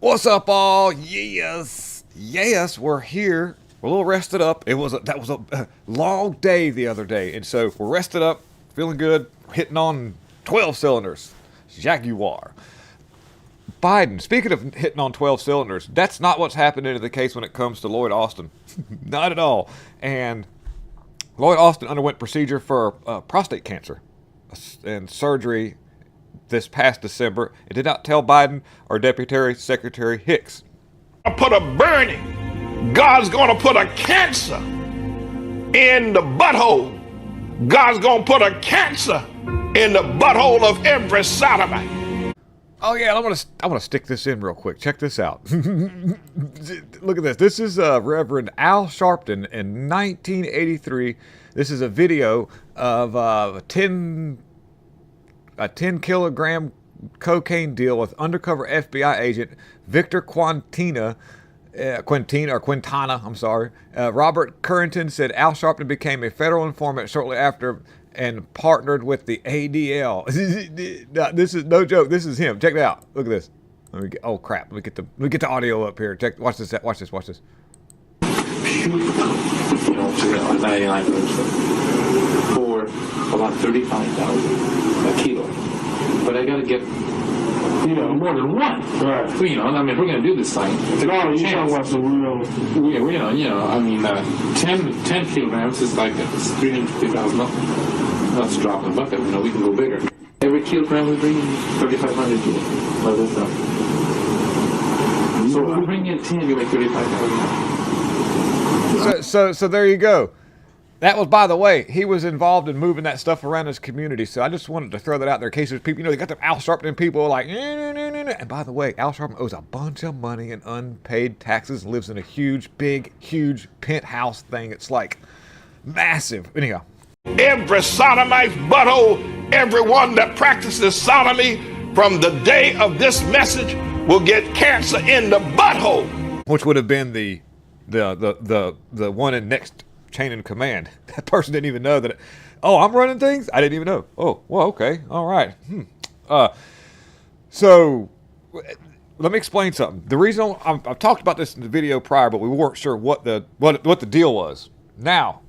What's up, all? Yes, we're here. We're a little rested up. That was a long day the other day, and so we're rested up, feeling good, hitting on 12 cylinders. Jaguar. Biden. Speaking of hitting on 12 cylinders, that's not what's happening in the case when it comes to Lloyd Austin. Not at all. And Lloyd Austin underwent procedure for prostate cancer and surgery this past December. It did not tell Biden or Deputy Secretary Hicks. Put a burning. God's going to put a cancer in the butthole. God's going to put a cancer in the butthole of every sodomite. Oh yeah, I want to stick this in real quick. Check this out. Look at this. This is Reverend Al Sharpton in 1983. This is a video of a 10 kilogram cocaine deal with undercover FBI agent Victor Quintana. I'm sorry. Robert Currington said Al Sharpton became a federal informant shortly after and partnered with the ADL. This is no joke. This is him. Check it out. Look at this. Oh crap! Let me get the audio up here. Watch this. Watch this. You know, to get on 99 for about 35,000 a kilo. But I gotta get, more than one. Right. So, I mean, if we're gonna do this thing, it's a good chance. I mean, 10 kilograms is like $350,000. That's a drop in the bucket. We can go bigger. Every kilogram we bring in 3,500 kilos. Well, that's not. So if we bring in 10, you make 35,000. So there you go. That was, by the way, he was involved in moving that stuff around his community. So I just wanted to throw that out there in case there's people, they got them Al Sharpton people like, and by the way, Al Sharpton owes a bunch of money in unpaid taxes and lives in a huge penthouse thing. It's like massive. Anyhow. Every sodomite's butthole, everyone that practices sodomy from the day of this message will get cancer in the butthole. Which would have been the one in next chain in command. That person didn't even know that. I'm running things? I didn't even know. Oh, well, okay. All right. So let me explain something. The reason I've talked about this in the video prior, but we weren't sure what the deal was. Now,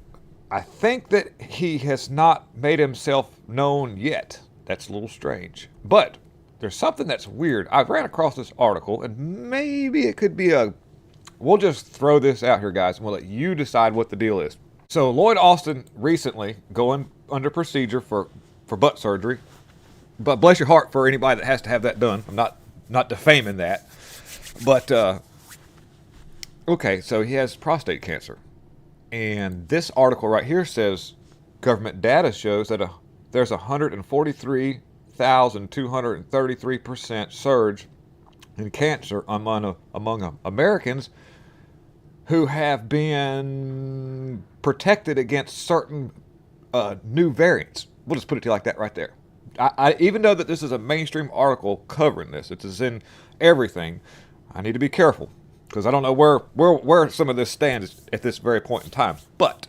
I think that he has not made himself known yet. That's a little strange. But there's something that's weird. I ran across this article, and maybe it could be we'll just throw this out here, guys, and we'll let you decide what the deal is. So Lloyd Austin recently going under procedure for butt surgery. But bless your heart for anybody that has to have that done. I'm not defaming that. But, okay, so he has prostate cancer. And this article right here says government data shows that there's 143,233% surge in cancer among Americans who have been protected against certain new variants. We'll just put it to you like that right there. I even though that this is a mainstream article covering this, it is in everything, I need to be careful because I don't know where some of this stands at this very point in time. But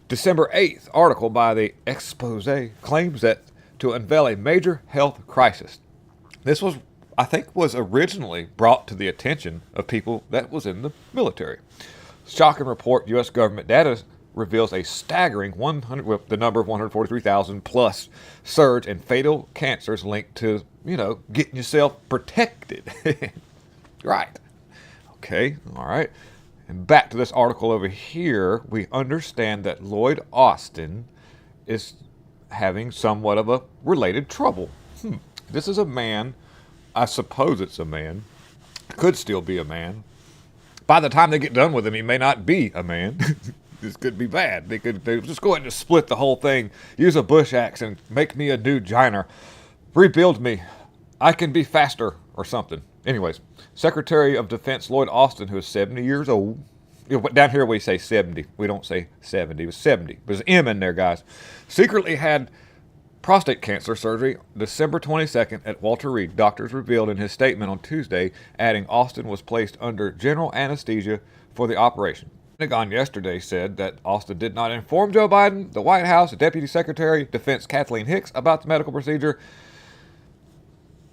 December 8th article by the Expose claims that to unveil a major health crisis. This was originally brought to the attention of people that was in the military. Shocking report, U.S. government data reveals a staggering the number of 143,000 plus surge in fatal cancers linked to, getting yourself protected. Right. Okay. All right. And back to this article over here, we understand that Lloyd Austin is having somewhat of a related trouble. This is a man. I suppose it's a man. Could still be a man. By the time they get done with him, he may not be a man. This could be bad. They just go ahead and just split the whole thing. Use a bush axe and make me a new giner. Rebuild me. I can be faster or something. Anyways, Secretary of Defense Lloyd Austin, who is 70 years old. Down here we say 70. We don't say 70. It was 70. There's an M in there, guys. Secretly had prostate cancer surgery December 22nd at Walter Reed. Doctors revealed in his statement on Tuesday, adding Austin was placed under general anesthesia for the operation. The Pentagon yesterday said that Austin did not inform Joe Biden, the White House, Deputy Secretary of Defense Kathleen Hicks about the medical procedure.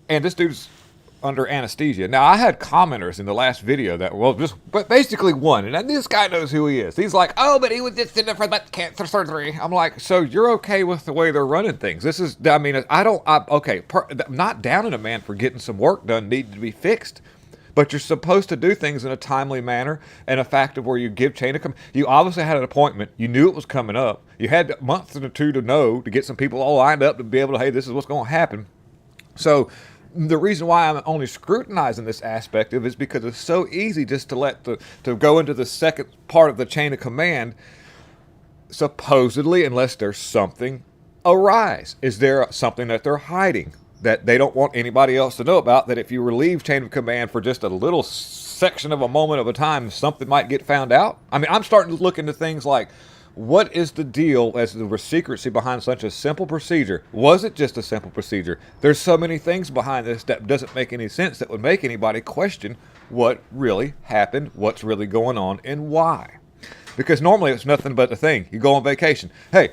And this dude's under anesthesia. Now, I had commenters in the last video that, well, just but basically one, and this guy knows who he is. He's like, oh, but he was just in there for that cancer surgery. I'm like, so you're okay with the way they're running things? This is, I mean, I'm not downing a man for getting some work done, needed to be fixed. But you're supposed to do things in a timely manner, and a fact of where you give chain of command. You obviously had an appointment. You knew it was coming up. You had months or two to know, to get some people all lined up to be able to, hey, this is what's going to happen. So the reason why I'm only scrutinizing this aspect of it is because it's so easy just to to go into the second part of the chain of command, supposedly, unless there's something arise. Is there something that they're hiding that they don't want anybody else to know about, that if you relieve chain of command for just a little section of a moment of a time, something might get found out? I mean, I'm starting to look into things like, what is the deal as the secrecy behind such a simple procedure? Was it just a simple procedure? There's so many things behind this that doesn't make any sense that would make anybody question what really happened, what's really going on, and why. Because normally it's nothing but a thing. You go on vacation. Hey,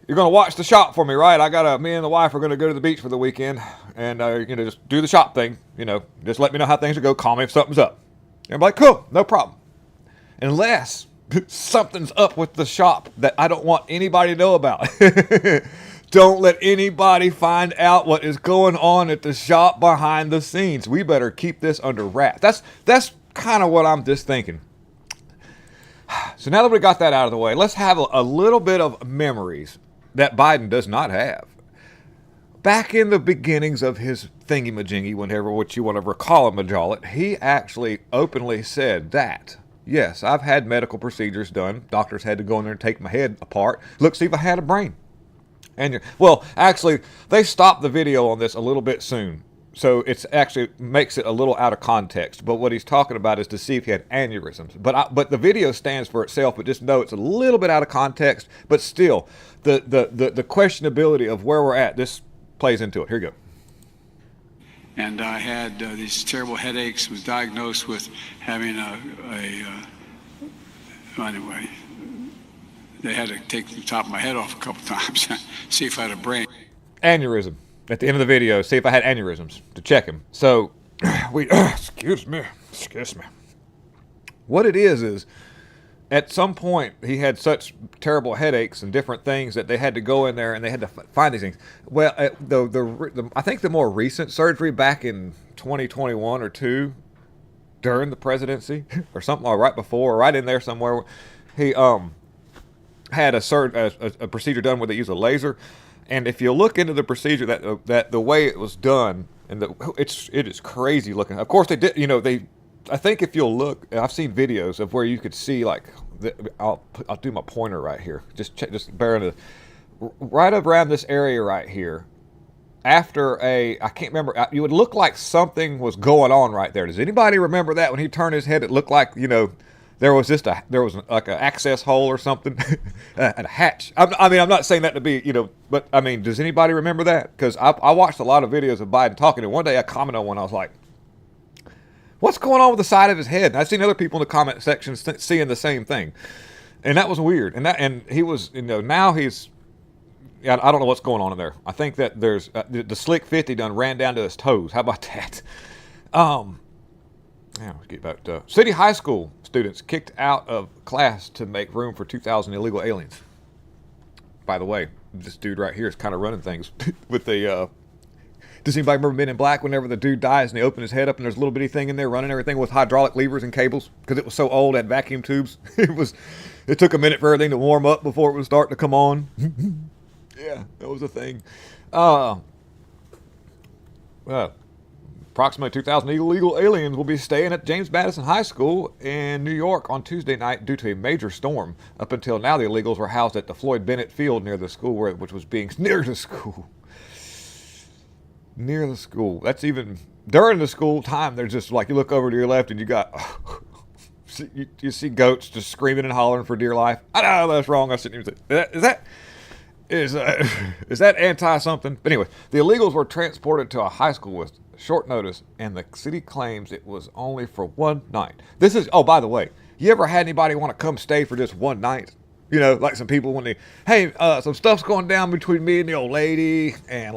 you're going to watch the shop for me, right? Me and the wife are going to go to the beach for the weekend and, just do the shop thing. Just let me know how things are going. Call me if something's up. And I'm like, cool, no problem. Unless something's up with the shop that I don't want anybody to know about. Don't let anybody find out what is going on at the shop behind the scenes. We better keep this under wraps. That's kind of what I'm just thinking. So now that we got that out of the way, let's have a little bit of memories that Biden does not have. Back in the beginnings of his thingy-majingy, whenever what you want to recall him, Majolet, he actually openly said that, yes, I've had medical procedures done. Doctors had to go in there and take my head apart. Look, see if I had a brain. And well, actually, they stopped the video on this a little bit soon. So it's actually makes it a little out of context. But what he's talking about is to see if he had aneurysms. But the video stands for itself. But just know it's a little bit out of context. But still, the questionability of where we're at, this plays into it. Here you go. And I had these terrible headaches. Was diagnosed with having anyway. They had to take the top of my head off a couple times, see if I had a brain. Aneurysm. At the end of the video, see if I had aneurysms to check him. So, excuse me. What it is at some point he had such terrible headaches and different things that they had to go in there and they had to find these things. Well, I think the more recent surgery back in 2021 or 2, during the presidency or something, or right before, or right in there somewhere, he had a procedure done where they use a laser. And if you look into the procedure, that the way it was done, and it is crazy looking. Of course, they did. I think if you'll look, I've seen videos of where you could see I'll do my pointer right here. Just bear in right around this area right here. After I can't remember. You would look like something was going on right there. Does anybody remember that when he turned his head? It looked like there was like an access hole or something, and a hatch. I'm not saying that to be, but I mean, does anybody remember that? Because I watched a lot of videos of Biden talking, and one day I commented on one. I was like, what's going on with the side of his head? And I've seen other people in the comment section seeing the same thing, and that was weird. And he was, now he's, I don't know what's going on in there. I think that there's the Slick 50 done ran down to his toes. How about that? Now let's get back to City High School students kicked out of class to make room for 2,000 illegal aliens. By the way, this dude right here is kind of running things with the. Does anybody remember Men in Black? Whenever the dude dies and they open his head up and there's a little bitty thing in there running everything with hydraulic levers and cables because it was so old, it had vacuum tubes. It took a minute for everything to warm up before it was starting to come on. Yeah, that was a thing. Approximately 2,000 illegal aliens will be staying at James Madison High School in New York on Tuesday night due to a major storm. Up until now, the illegals were housed at the Floyd Bennett Field near the school, which was being near the school. Near the school. That's even during the school time. There's just you look over to your left and you got you see goats just screaming and hollering for dear life. I know that's wrong. I shouldn't even say is that anti something? But anyway, the illegals were transported to a high school with short notice, and the city claims it was only for one night. This is, by the way, you ever had anybody want to come stay for just one night? Like some people when some stuff's going down between me and the old lady, and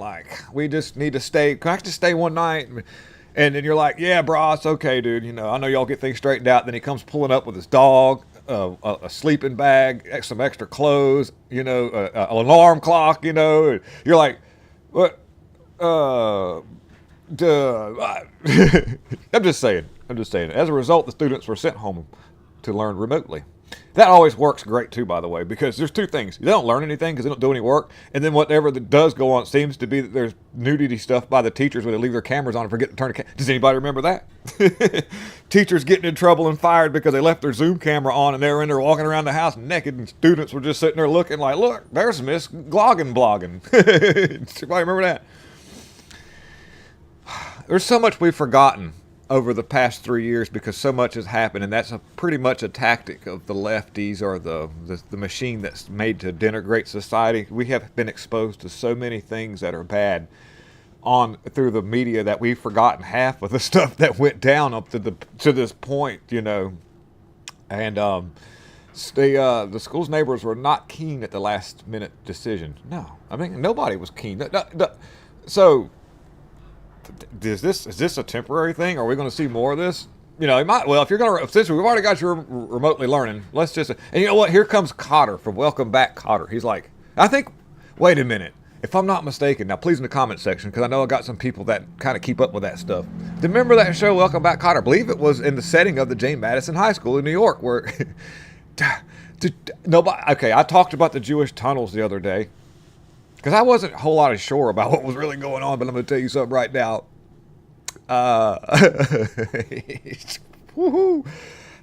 we just need to stay. Can I just stay one night? And then you're like, yeah, bro, it's okay, dude. I know y'all get things straightened out. Then he comes pulling up with his dog, a sleeping bag, some extra clothes, an alarm clock, and you're like, what? Duh. I'm just saying. As a result, the students were sent home to learn remotely. That always works great too, by the way, because there's two things. They don't learn anything because they don't do any work, and then whatever that does go on seems to be that there's nudity stuff by the teachers when they leave their cameras on and forget to turn the Does anybody remember that? Teachers getting in trouble and fired because they left their Zoom camera on and they were in there walking around the house naked, and students were just sitting there looking like, look, there's Miss blogging. Anybody remember that? There's so much we've forgotten over the past 3 years because so much has happened, and that's pretty much a tactic of the lefties or the machine that's made to denigrate society. We have been exposed to so many things that are bad through the media that we've forgotten half of the stuff that went down up to this point, And the school's neighbors were not keen at the last minute decision. No, I mean nobody was keen. So. Is this a temporary thing? Are we going to see more of this? Since we've already got you remotely learning, let's just, and you know what? Here comes Cotter from Welcome Back Cotter. He's like, wait a minute. If I'm not mistaken, now please in the comment section, because I know I got some people that kind of keep up with that stuff. Remember that show, Welcome Back Cotter? I believe it was in the setting of the James Madison High School in New York, where I talked about the Jewish tunnels the other day. Because I wasn't a whole lot sure about what was really going on, but I'm going to tell you something right now.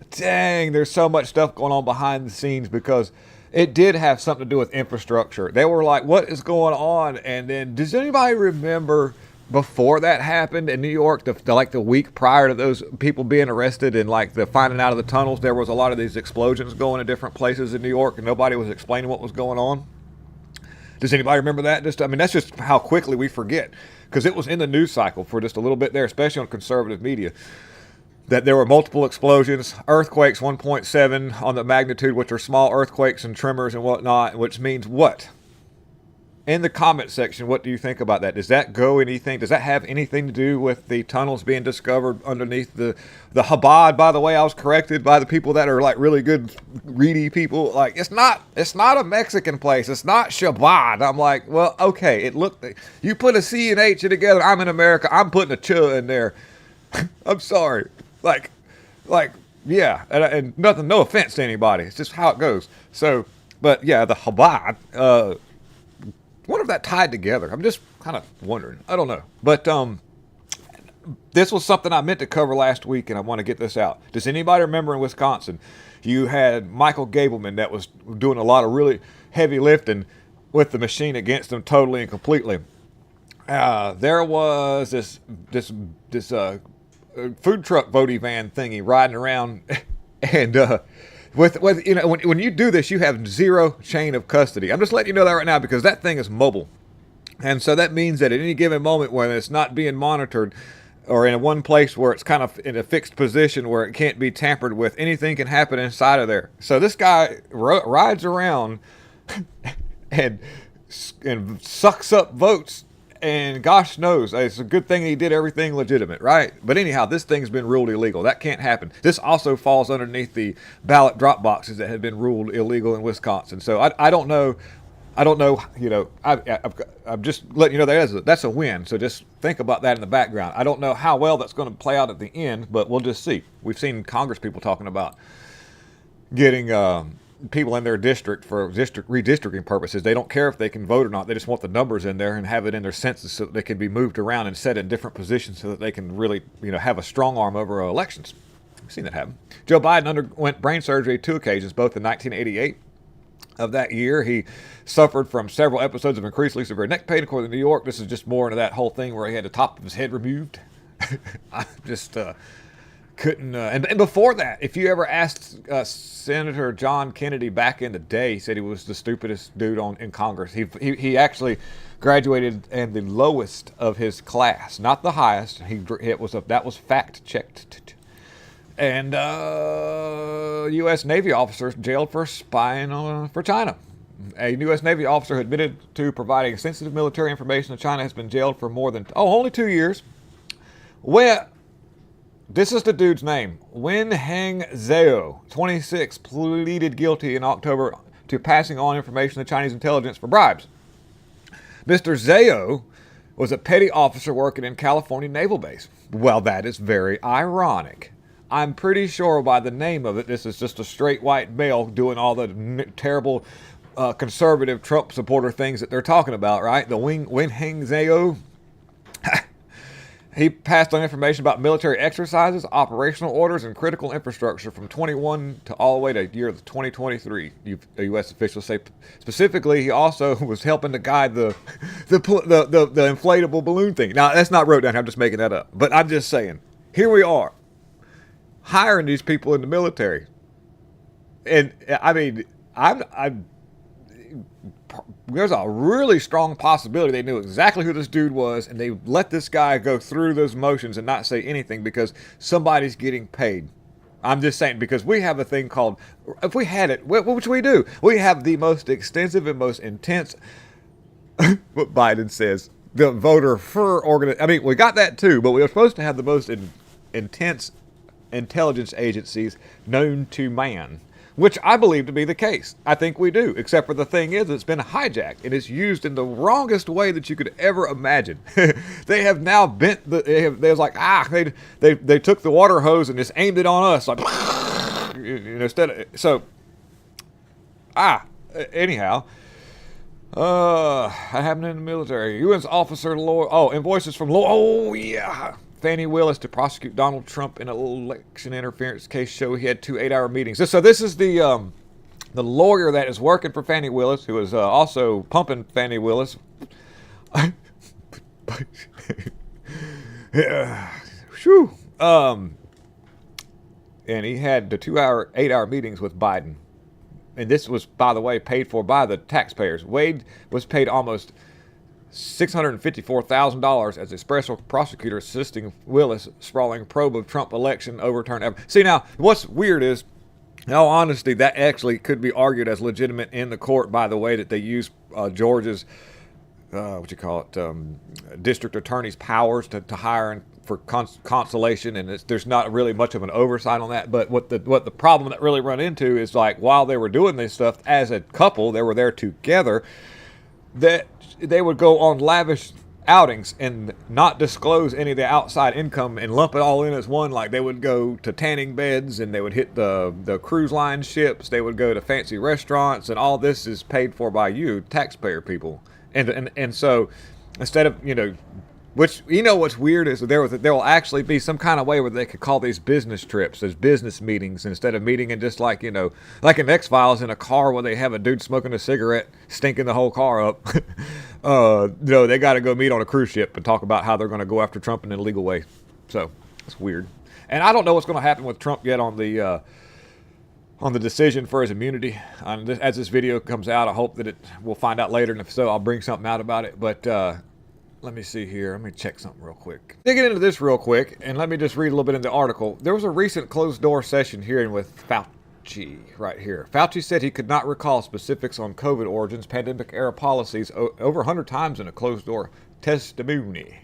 Dang, there's so much stuff going on behind the scenes because it did have something to do with infrastructure. They were like, what is going on? And then, does anybody remember before that happened in New York, the week prior to those people being arrested and the finding out of the tunnels, there was a lot of these explosions going in different places in New York and nobody was explaining what was going on? Does anybody remember that? That's just how quickly we forget, because it was in the news cycle for just a little bit there, especially on conservative media, that there were multiple explosions, earthquakes 1.7 on the magnitude, which are small earthquakes and tremors and whatnot, which means what? In the comment section, what do you think about that? Does that have anything to do with the tunnels being discovered underneath the Chabad? By the way, I was corrected by the people that are really good, reedy people. It's not a Mexican place. It's not Shabbat. I'm like, well, okay. You put a C and H together. I'm in America. I'm putting a ch in there. I'm sorry. Yeah. And nothing, no offense to anybody. It's just how it goes. So, but yeah, the Chabad, wonder if that tied together. I'm just kind of wondering. I don't know. But this was something I meant to cover last week, and I want to get this out. Does anybody remember in Wisconsin, you had Michael Gableman that was doing a lot of really heavy lifting with the machine against him totally and completely. There was this food truck voting van thingy riding around, and when you do this, you have zero chain of custody. I'm just letting you know that right now because that thing is mobile. And so that means that at any given moment when it's not being monitored or in one place where it's kind of in a fixed position where it can't be tampered with, anything can happen inside of there. So this guy rides around and sucks up votes. And gosh knows, it's a good thing he did everything legitimate, right? But anyhow, this thing's been ruled illegal. That can't happen. This also falls underneath the ballot drop boxes that have been ruled illegal in Wisconsin. So I don't know. I'm just letting you know that's a win. So just think about that in the background. I don't know how well that's going to play out at the end, but we'll just see. We've seen Congress people talking about getting people in their district for redistricting purposes. They don't care if they can vote or not. They just want the numbers in there and have it in their census so that they can be moved around and set in different positions so that they can really, have a strong arm over elections. We've seen that happen. Joe Biden underwent brain surgery 2 occasions, both in 1988. Of that year, he suffered from several episodes of increasingly severe neck pain. According to New York, this is just more into that whole thing where he had the top of his head removed. I just couldn't. And before that, if you ever asked Senator John Kennedy back in the day, he said he was the stupidest dude in Congress. He actually graduated in the lowest of his class, not the highest. That was fact checked. And U.S. Navy officers jailed for spying for China. A U.S. Navy officer who admitted to providing sensitive military information to China has been jailed for more than only 2 years. Well, this is the dude's name. Wen Heng Zhao, 26, pleaded guilty in October to passing on information to Chinese intelligence for bribes. Mr. Zhao was a petty officer working in California Naval Base. Well, that is very ironic. I'm pretty sure by the name of it, this is just a straight white male doing all the terrible conservative Trump supporter things that they're talking about, right? The Wen Heng Zhao. He passed on information about military exercises, operational orders, and critical infrastructure from 21 to all the way to year 2023. U.S. officials say specifically he also was helping to guide the inflatable balloon thing. Now that's not wrote down. I'm just making that up. But I'm just saying, here we are hiring these people in the military, and I mean, there's a really strong possibility they knew exactly who this dude was, and they let this guy go through those motions and not say anything because somebody's getting paid. I'm just saying, because we have a thing called, if we had it, which we do, we have the most extensive and most intense, what Biden says, the voter for organization. I mean, we got that too, but we were supposed to have the most intense intelligence agencies known to man, which I believe to be the case. I think we do, except for the thing is it's been hijacked and it's used in the wrongest way that you could ever imagine. They have now bent they was like, they took the water hose and just aimed it on us, like, instead of, so anyhow, that happened in the military. U.S. officer Lloyd, invoices from Lloyd, Fani Willis to prosecute Donald Trump in an election interference case show he had 2 8-hour meetings. So this is the lawyer that is working for Fani Willis, who is also pumping Fani Willis. Whew. And he had the 8-hour meetings with Biden. And this was, by the way, paid for by the taxpayers. Wade was paid almost $654,000 as a special prosecutor assisting Willis sprawling probe of Trump election overturn. See, now, what's weird is, in all honesty, that actually could be argued as legitimate in the court by the way that they use Georgia's, district attorney's powers to hire for consolation, and there's not really much of an oversight on that. But what the problem that really run into is, like, while they were doing this stuff as a couple, they were there together, that they would go on lavish outings and not disclose any of the outside income and lump it all in as one. Like, they would go to tanning beds and they would hit the cruise line ships. They would go to fancy restaurants, and all this is paid for by you, taxpayer people. And so instead of, which, what's weird is there will actually be some kind of way where they could call these business trips as business meetings instead of meeting in just like in X-Files in a car where they have a dude smoking a cigarette, stinking the whole car up. They got to go meet on a cruise ship and talk about how they're going to go after Trump in an illegal way. So it's weird. And I don't know what's going to happen with Trump yet on the decision for his immunity. As this video comes out, I hope that we'll find out later, and if so, I'll bring something out about it. But let me see here. Let me check something real quick. Digging into this real quick, and let me just read a little bit in the article. There was a recent closed-door session hearing with Fauci right here. Fauci said he could not recall specifics on COVID origins, pandemic-era policies over 100 times in a closed-door testimony.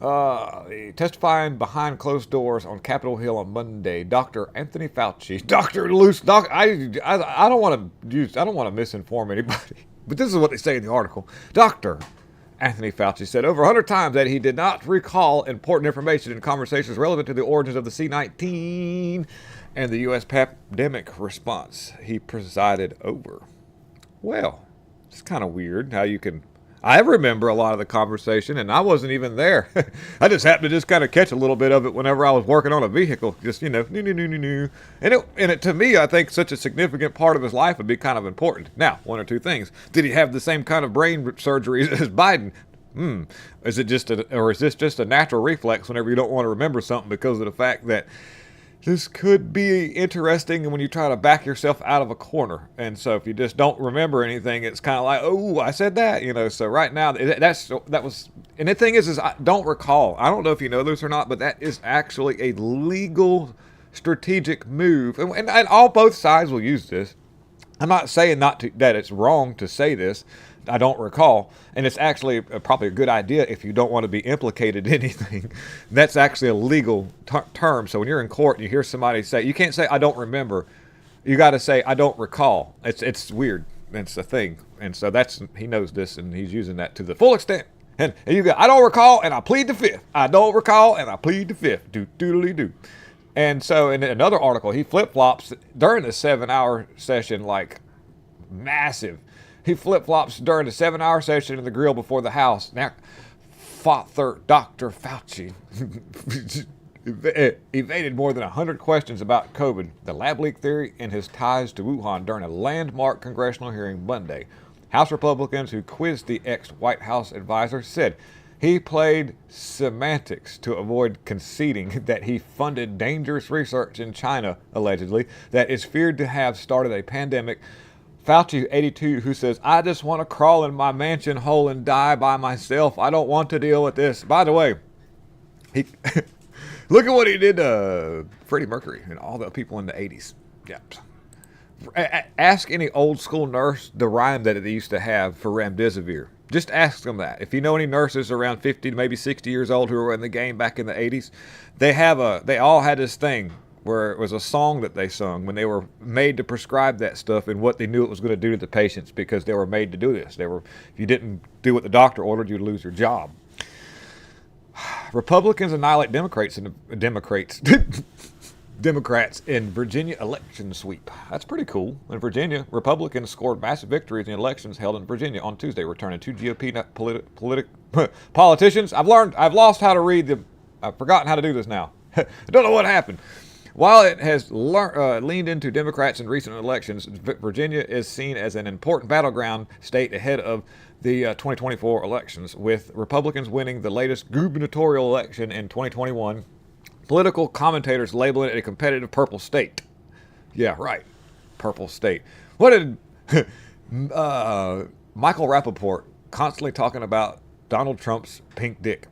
Testifying behind closed doors on Capitol Hill on Monday, Dr. Anthony Fauci, Dr. Luce, I don't want to misinform anybody, but this is what they say in the article. Dr. Anthony Fauci said over 100 times that he did not recall important information in conversations relevant to the origins of the C-19 and the U.S. pandemic response he presided over. Well, it's kind of weird how you can... I remember a lot of the conversation, and I wasn't even there. I just happened to just kind of catch a little bit of it whenever I was working on a vehicle. Just, new. And it, to me, I think such a significant part of his life would be kind of important. Now, one or two things. Did he have the same kind of brain surgeries as Biden? Is this just a natural reflex whenever you don't want to remember something because of the fact that this could be interesting when you try to back yourself out of a corner. And so if you just don't remember anything, it's kind of like, oh, I said that, So right now, that was, and the thing is I don't recall. I don't know if you know this or not, but that is actually a legal strategic move. And both sides will use this. I'm not saying that it's wrong to say this. I don't recall, and it's actually probably a good idea if you don't want to be implicated in anything. That's actually a legal term. So when you're in court and you hear somebody say, you can't say I don't remember. You got to say I don't recall. It's weird. It's a thing, and so he knows this, and he's using that to the full extent. And you got I don't recall, and I plead the fifth. I don't recall, and I plead the fifth. Do. And so in another article, he flip-flops during the 7-hour session, like massive. He flip-flops during the 7-hour session in the grill before the House. Now, Dr. Fauci evaded more than 100 questions about COVID, the lab leak theory, and his ties to Wuhan during a landmark congressional hearing Monday. House Republicans who quizzed the ex-White House advisor said he played semantics to avoid conceding that he funded dangerous research in China, allegedly, that is feared to have started a pandemic. Fauci, 82, who says, I just want to crawl in my mansion hole and die by myself. I don't want to deal with this. By the way, he look at what he did to Freddie Mercury and all the people in the 80s. Yep. Ask any old school nurse the rhyme that they used to have for remdesivir. Just ask them that. If you know any nurses around 50 to maybe 60 years old who were in the game back in the 80s, they all had this thing where it was a song that they sung when they were made to prescribe that stuff and what they knew it was going to do to the patients because they were made to do this. If you didn't do what the doctor ordered, you'd lose your job. Republicans annihilate Democrats in Virginia election sweep. That's pretty cool. In Virginia, Republicans scored massive victories in elections held in Virginia on Tuesday, returning two GOP politicians. I've lost how to read I've forgotten how to do this now. I don't know what happened. While it has leaned into Democrats in recent elections, Virginia is seen as an important battleground state ahead of the 2024 elections, with Republicans winning the latest gubernatorial election in 2021. Political commentators label it a competitive purple state. Yeah, right. Purple state. What did Michael Rappaport constantly talking about Donald Trump's pink dick?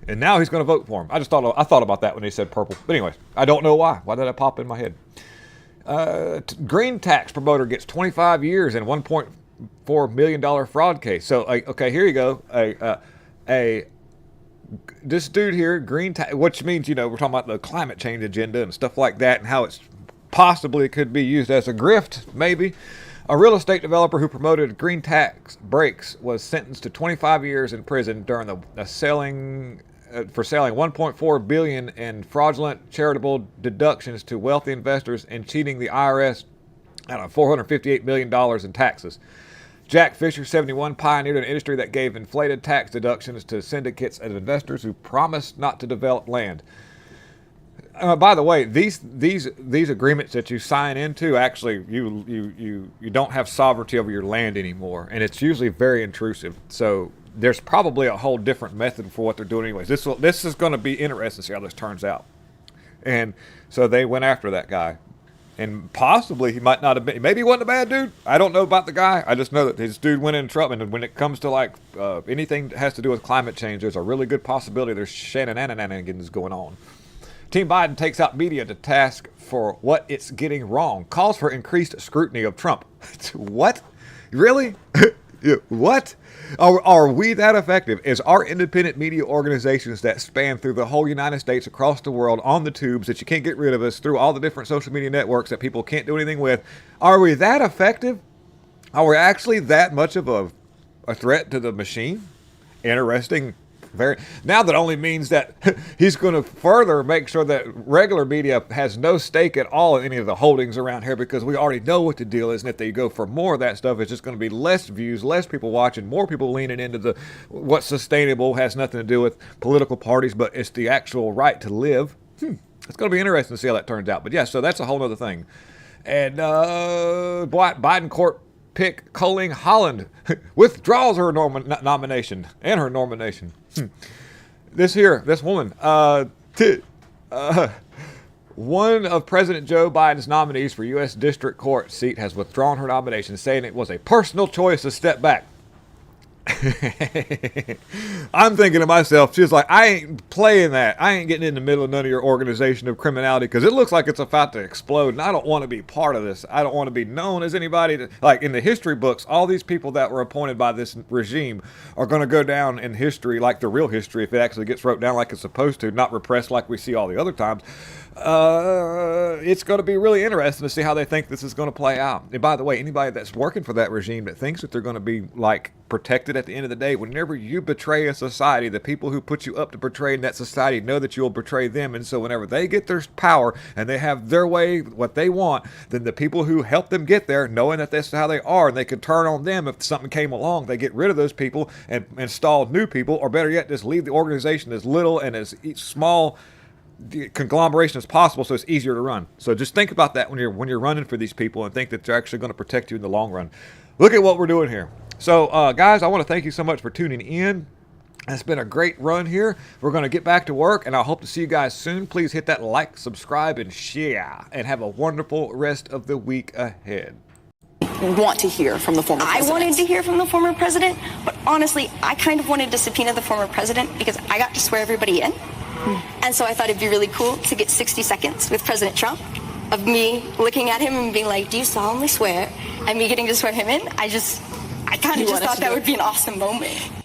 And now he's going to vote for him. I thought about that when he said purple. But anyways, I don't know why. Why did that pop in my head? Green tax promoter gets 25 years and $1.4 million fraud case. So, okay, here you go. This dude here, green tax, which means, we're talking about the climate change agenda and stuff like that and how it's possibly could be used as a grift, maybe. A real estate developer who promoted green tax breaks was sentenced to 25 years in prison during for selling $1.4 billion in fraudulent charitable deductions to wealthy investors and cheating the IRS out of $458 million in taxes. Jack Fisher, 71, pioneered an industry that gave inflated tax deductions to syndicates of investors who promised not to develop land. By the way, these agreements that you sign into, actually, you don't have sovereignty over your land anymore, and it's usually very intrusive. So there's probably a whole different method for what they're doing anyways. This is going to be interesting to see how this turns out. And so they went after that guy. And possibly he might not have been, maybe he wasn't a bad dude. I don't know about the guy. I just know that this dude went in trouble. And when it comes to anything that has to do with climate change, there's a really good possibility there's shenanigans going on. Team Biden takes out media to task for what it's getting wrong. Calls for increased scrutiny of Trump. What? Really? What? Are we that effective? Is our independent media organizations that span through the whole United States, across the world, on the tubes that you can't get rid of us, through all the different social media networks that people can't do anything with, are we that effective? Are we actually that much of a threat to the machine? Interesting. Now that only means that he's going to further make sure that regular media has no stake at all in any of the holdings around here, because we already know what the deal is. And if they go for more of that stuff, it's just going to be less views, less people watching, more people leaning into what's sustainable, has nothing to do with political parties, but it's the actual right to live. It's going to be interesting to see how that turns out. But yeah, so that's a whole other thing. And Biden court pick Colleen Holland withdraws her nomination and her nomination. This woman, one of President Joe Biden's nominees for U.S. District Court seat has withdrawn her nomination, saying it was a personal choice to step back. I'm thinking to myself, she's like, I ain't playing that. I ain't getting in the middle of none of your organization of criminality because it looks like it's about to explode, and I don't want to be part of this. I don't want to be known as anybody. Like in the history books, all these people that were appointed by this regime are going to go down in history like the real history if it actually gets wrote down like it's supposed to, not repressed like we see all the other times. It's going to be really interesting to see how they think this is going to play out. And by the way, anybody that's working for that regime that thinks that they're going to be like protected at the end of the day, whenever you betray a society, the people who put you up to betray that society know that you will betray them. And so whenever they get their power and they have their way, what they want, then the people who help them get there, knowing that that's how they are, and they could turn on them if something came along, they get rid of those people and install new people, or better yet, just leave the organization as little and as small conglomeration as possible so it's easier to run. So just think about that when you're running for these people and think that they're actually going to protect you in the long run. Look at what we're doing here. So guys, I want to thank you so much for tuning in. It's been a great run here. We're going to get back to work, and I hope to see you guys soon. Please hit that like, subscribe, and share, and have a wonderful rest of the week ahead. Want to hear from the former president. I wanted to hear from the former president, but honestly, I kind of wanted to subpoena the former president because I got to swear everybody in. And so I thought it'd be really cool to get 60 seconds with President Trump of me looking at him and being like, do you solemnly swear? And me getting to swear him in. I kind of just thought that would be an awesome moment.